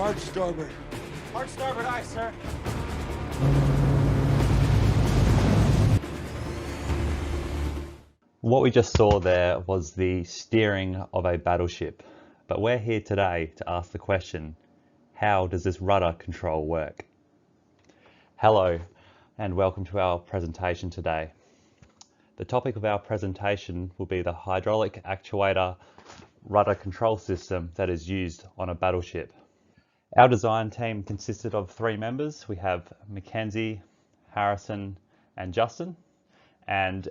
Hard starboard. Hard starboard aye, sir. What we just saw there was the steering of a battleship, but we're here today to ask the question, how does this rudder control work? Hello, and welcome to our presentation today. The topic of our presentation will be the hydraulic actuator rudder control system that is used on a battleship. Our design team consisted of 3 members. We have Mackensie, Harrison, and Justin, and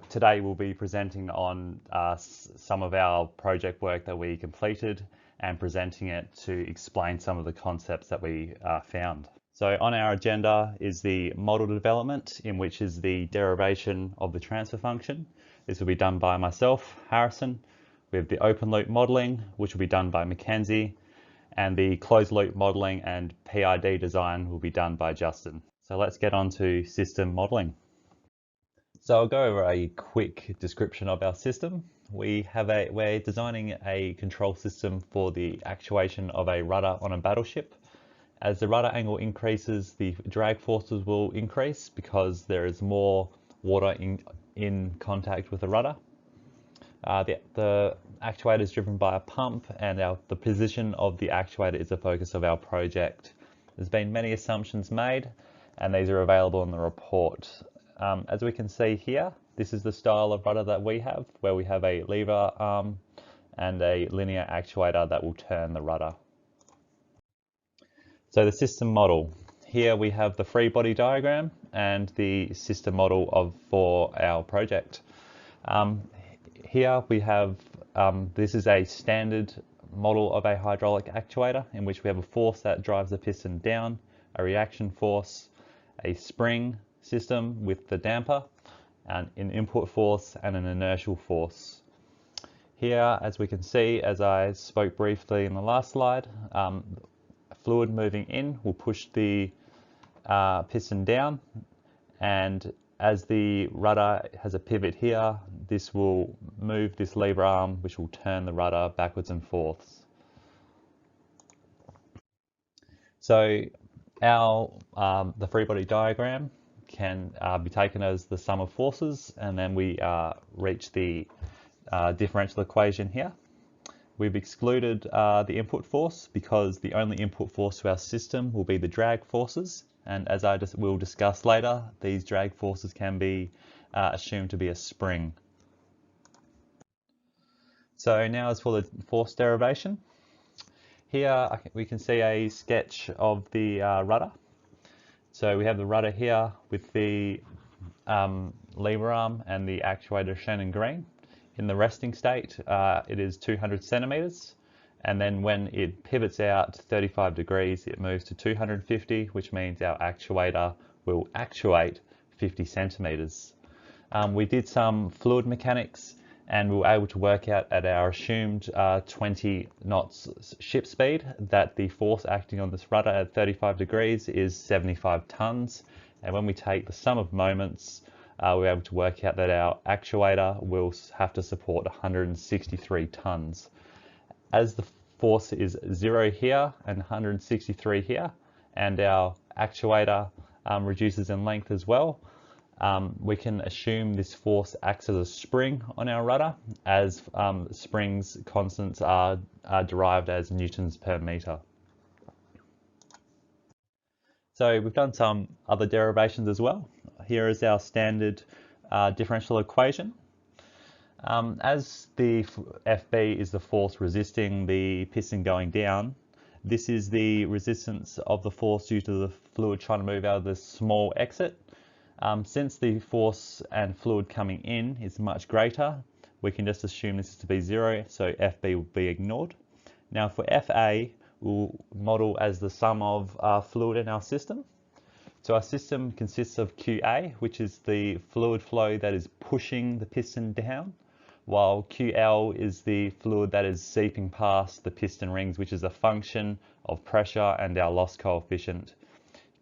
today we'll be presenting on some of our project work that we completed and presenting it to explain some of the concepts that we found. So on our agenda is the model development, in which is the derivation of the transfer function. This will be done by myself, Harrison. We have the open loop modeling, which will be done by Mackensie, and the closed loop modeling and PID design will be done by Justin. So let's get on to system modeling. So I'll go over a quick description of our system. We're designing a control system for the actuation of a rudder on a battleship. As the rudder angle increases, the drag forces will increase because there is more water in contact with the rudder. The actuator is driven by a pump, and the position of the actuator is the focus of our project. There's been many assumptions made, and these are available in the report. As we can see here, this is the style of rudder that we have, where we have a lever arm and a linear actuator that will turn the rudder. So the system model. Here we have the free body diagram and the system model for our project. Here we have, this is a standard model of a hydraulic actuator in which we have a force that drives the piston down, a reaction force, a spring system with the damper, and an input force and an inertial force. Here, as we can see, as I spoke briefly in the last slide, fluid moving in will push the piston down, and as the rudder has a pivot here, this will move this lever arm, which will turn the rudder backwards and forths. So the free body diagram can be taken as the sum of forces, and then we reach the differential equation here. We've excluded the input force because the only input force to our system will be the drag forces, and as we'll discuss later, these drag forces can be assumed to be a spring. So now as for the force derivation. Here we can see a sketch of the rudder. So we have the rudder here with the lever arm and the actuator shown in green. In the resting state, it is 200 centimeters, and then when it pivots out 35 degrees, it moves to 250, which means our actuator will actuate 50 centimeters. We did some fluid mechanics, and we were able to work out at our assumed 20 knots ship speed that the force acting on this rudder at 35 degrees is 75 tons. And when we take the sum of moments, we're able to work out that our actuator will have to support 163 tons. As the force is 0 here and 163 here, and our actuator reduces in length as well, we can assume this force acts as a spring on our rudder, as springs constants are derived as newtons per meter. So we've done some other derivations as well. Here is our standard differential equation. As the FB is the force resisting the piston going down, this is the resistance of the force due to the fluid trying to move out of this small exit. Since the force and fluid coming in is much greater, we can just assume this is to be 0, so FB will be ignored. Now for FA, we'll model as the sum of fluid in our system. So our system consists of QA, which is the fluid flow that is pushing the piston down, while QL is the fluid that is seeping past the piston rings, which is a function of pressure and our loss coefficient.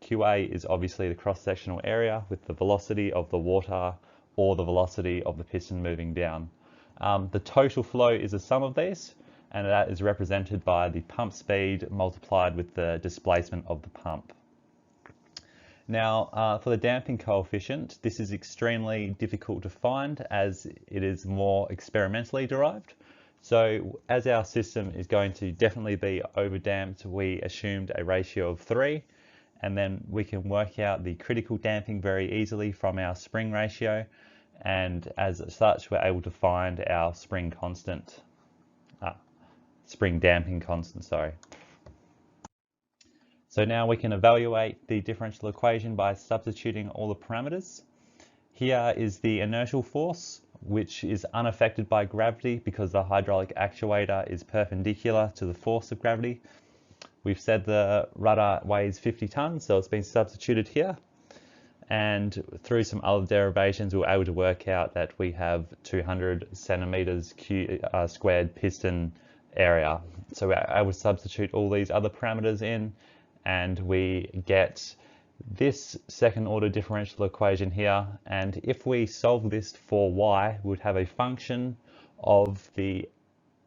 QA is obviously the cross-sectional area with the velocity of the water or the velocity of the piston moving down. The total flow is the sum of these, and that is represented by the pump speed multiplied with the displacement of the pump. Now, for the damping coefficient, this is extremely difficult to find as it is more experimentally derived. So as our system is going to definitely be overdamped, we assumed a ratio of 3, and then we can work out the critical damping very easily from our spring ratio, and as such we're able to find our spring constant, spring damping constant, sorry. So now we can evaluate the differential equation by substituting all the parameters. Here is the inertial force, which is unaffected by gravity because the hydraulic actuator is perpendicular to the force of gravity. We've said the rudder weighs 50 tons, so it's been substituted here. And through some other derivations, we were able to work out that we have 200 centimeters squared piston area. So we're able to substitute all these other parameters in, and we get this second order differential equation here. And if we solve this for y, we would have a function of the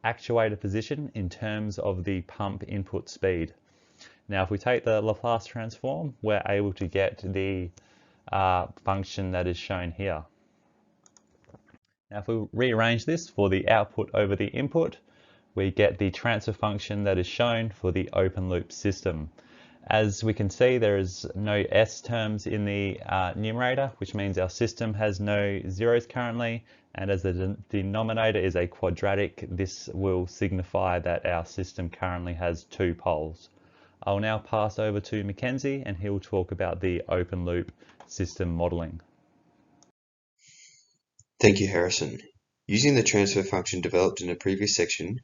actuator position in terms of the pump input speed. Now, if we take the Laplace transform, we're able to get the function that is shown here. Now, if we rearrange this for the output over the input, we get the transfer function that is shown for the open loop system. As we can see, there is no S terms in the numerator, which means our system has no zeros currently, and as the denominator is a quadratic, this will signify that our system currently has 2 poles. I'll now pass over to Mackenzie, and he'll talk about the open loop system modeling. Thank you, Harrison. Using the transfer function developed in a previous section,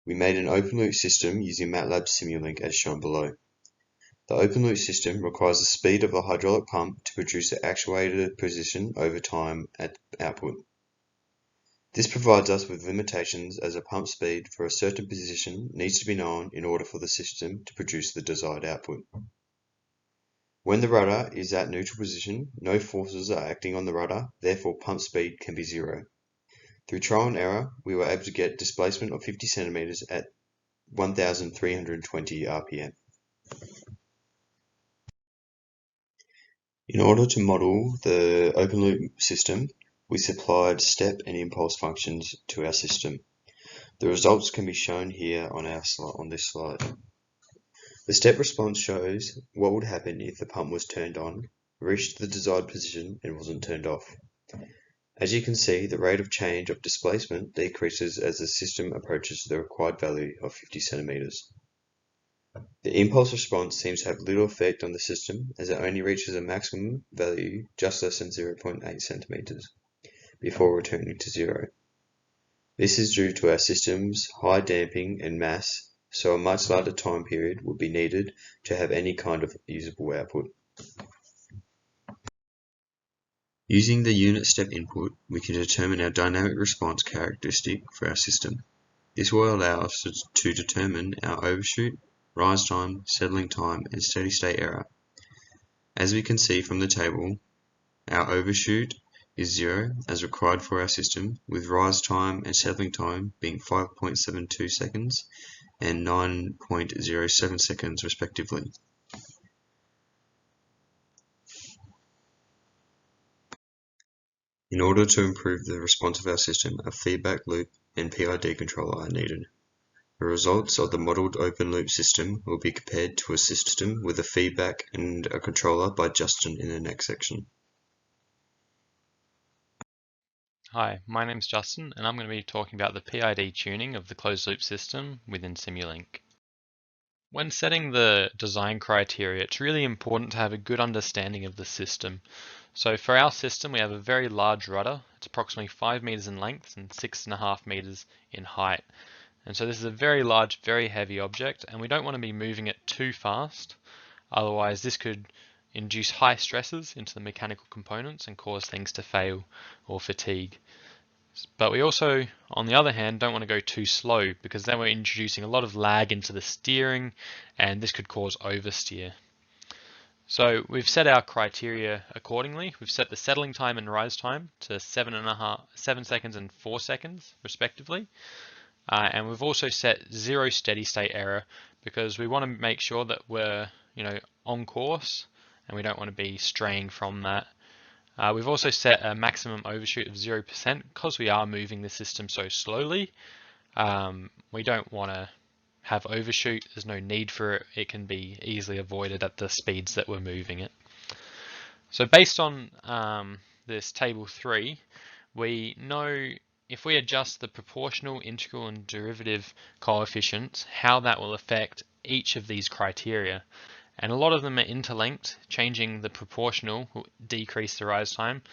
we made an open loop system using MATLAB Simulink as shown below. The open loop system requires the speed of a hydraulic pump to produce the actuated position over time at output. This provides us with limitations as a pump speed for a certain position needs to be known in order for the system to produce the desired output. When the rudder is at neutral position, no forces are acting on the rudder, therefore pump speed can be 0. Through trial and error, we were able to get displacement of 50 centimeters at 1,320 RPM. In order to model the open loop system, we supplied step and impulse functions to our system. The results can be shown here on this slide. The step response shows what would happen if the pump was turned on, reached the desired position, and wasn't turned off. As you can see, the rate of change of displacement decreases as the system approaches the required value of 50 centimeters. The impulse response seems to have little effect on the system as it only reaches a maximum value just less than 0.8 centimeters before returning to 0. This is due to our system's high damping and mass, so a much larger time period would be needed to have any kind of usable output. Using the unit step input, we can determine our dynamic response characteristic for our system. This will allow us to determine our overshoot, rise time, settling time, and steady state error. As we can see from the table, our overshoot is 0 as required for our system, with rise time and settling time being 5.72 seconds and 9.07 seconds respectively. In order to improve the response of our system, a feedback loop and PID controller are needed. The results of the modeled open loop system will be compared to a system with a feedback and a controller by Justin in the next section. Hi, my name's Justin, and I'm going to be talking about the PID tuning of the closed loop system within Simulink. When setting the design criteria, it's really important to have a good understanding of the system. So for our system, we have a very large rudder. It's approximately 5 meters in length and 6.5 meters in height. And so this is a very large, very heavy object, and we don't want to be moving it too fast. Otherwise, this could induce high stresses into the mechanical components and cause things to fail or fatigue. But we also, on the other hand, don't want to go too slow, because then we're introducing a lot of lag into the steering, and this could cause oversteer. So we've set our criteria accordingly. We've set the settling time and rise time to 7 seconds and 4 seconds respectively. and we've also set 0 steady state error because we want to make sure that we're on course and we don't want to be straying from that. We've also set a maximum overshoot of 0% because we are moving the system so slowly. We don't want to have overshoot. There's no need for it. It can be easily avoided at the speeds that we're moving it. So based on this table 3, we know if we adjust the proportional, integral and derivative coefficients, how that will affect each of these criteria. And a lot of them are interlinked. Changing the proportional will decrease the rise time,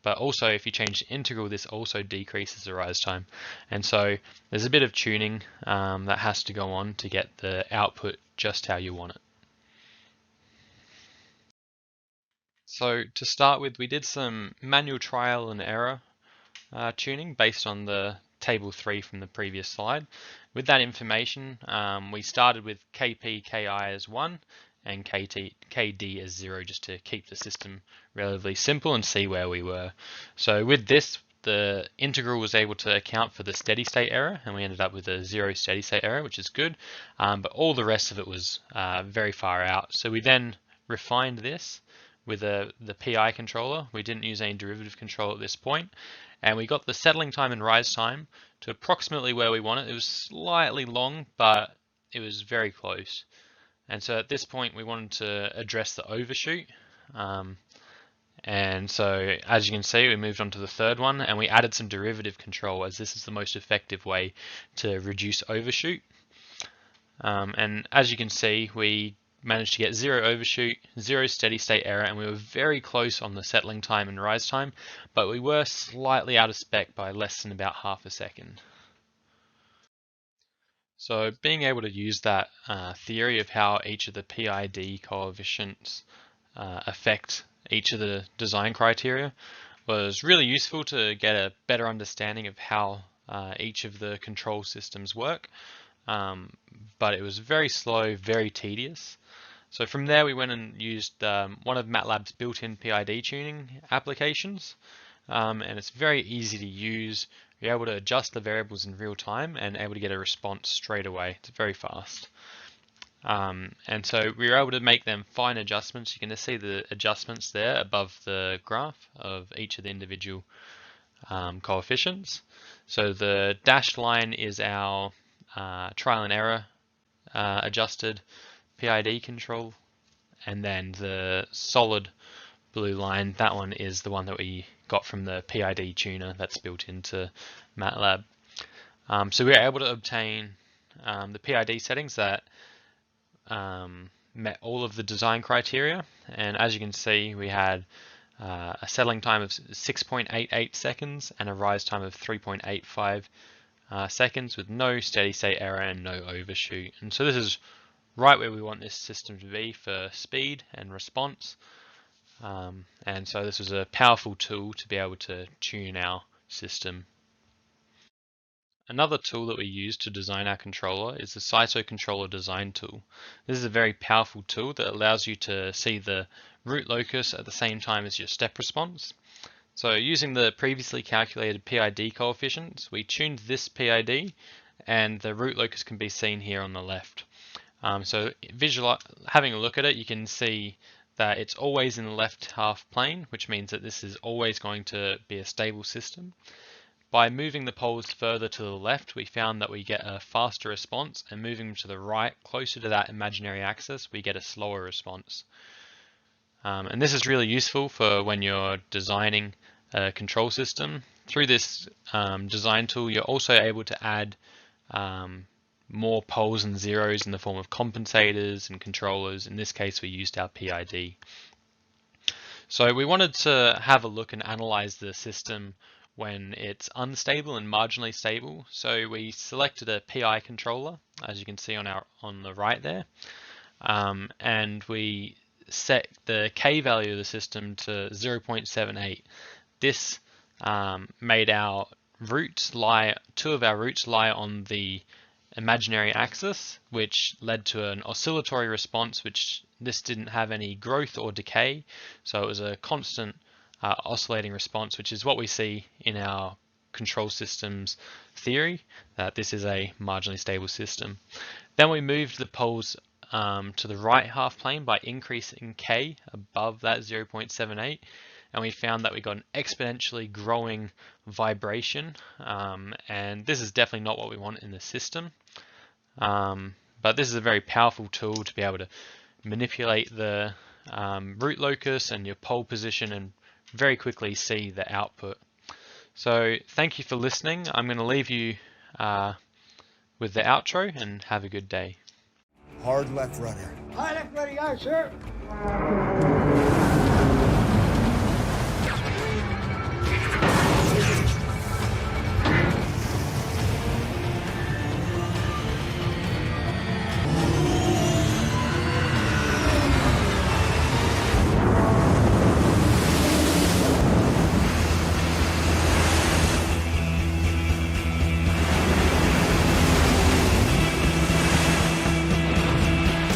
but also if you change the integral, this also decreases the rise time. And so there's a bit of tuning that has to go on to get the output just how you want it. So to start with, we did some manual trial and error tuning based on the table 3 from the previous slide. With that information, we started with KP, KI as 1 and KD as 0 just to keep the system relatively simple and see where we were. So with this, the integral was able to account for the steady state error and we ended up with a 0 steady state error, which is good, but all the rest of it was very far out. So we then refined this with the PI controller. We didn't use any derivative control at this point, and we got the settling time and rise time to approximately where we want it. It was slightly long, but it was very close. And so at this point we wanted to address the overshoot. And so as you can see, we moved on to the third one and we added some derivative control as this is the most effective way to reduce overshoot. And as you can see, we managed to get 0 overshoot, 0 steady state error, and we were very close on the settling time and rise time, but we were slightly out of spec by less than about half a second. So being able to use that theory of how each of the PID coefficients affect each of the design criteria was really useful to get a better understanding of how each of the control systems work, but it was very slow, very tedious. So from there we went and used one of MATLAB's built-in PID tuning applications, and it's very easy to use. You're able to adjust the variables in real time and able to get a response straight away. It's very fast. And so we were able to make them fine adjustments. You can see the adjustments there above the graph of each of the individual coefficients. So the dashed line is our trial and error adjusted PID control, and then the solid blue line, that one is the one that we got from the PID tuner that's built into MATLAB. So we were able to obtain the PID settings that met all of the design criteria, and as you can see we had a settling time of 6.88 seconds and a rise time of 3.85 seconds with no steady state error and no overshoot. And so this is right where we want this system to be for speed and response. And so this was a powerful tool to be able to tune our system. Another tool that we use to design our controller is the CISO controller design tool. This is a very powerful tool that allows you to see the root locus at the same time as your step response. So using the previously calculated PID coefficients, we tuned this PID and the root locus can be seen here on the left. So having a look at it, you can see that it's always in the left half plane, which means that this is always going to be a stable system. By moving the poles further to the left, we found that we get a faster response, and moving them to the right, closer to that imaginary axis, we get a slower response. And this is really useful for when you're designing a control system. Through this design tool, you're also able to add more poles and zeros in the form of compensators and controllers. In this case, we used our PID. So we wanted to have a look and analyze the system when it's unstable and marginally stable. So we selected a PI controller, as you can see on the right there, and we set the K value of the system to 0.78. This made our roots lie, two of our roots lie on the imaginary axis, which led to an oscillatory response, which this didn't have any growth or decay. So it was a constant oscillating response, which is what we see in our control systems theory, that this is a marginally stable system. Then we moved the poles to the right half plane by increasing K above that 0.78, and we found that we got an exponentially growing vibration, and this is definitely not what we want in the system. But this is a very powerful tool to be able to manipulate the root locus and your pole position and very quickly see the output. So thank you for listening. I'm going to leave you with the outro, and have a good day. Hard left rudder. High left ready, aye, sir.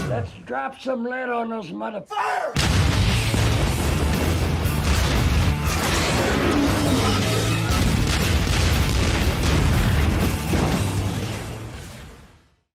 Let's drop some lead on those motherfuckers.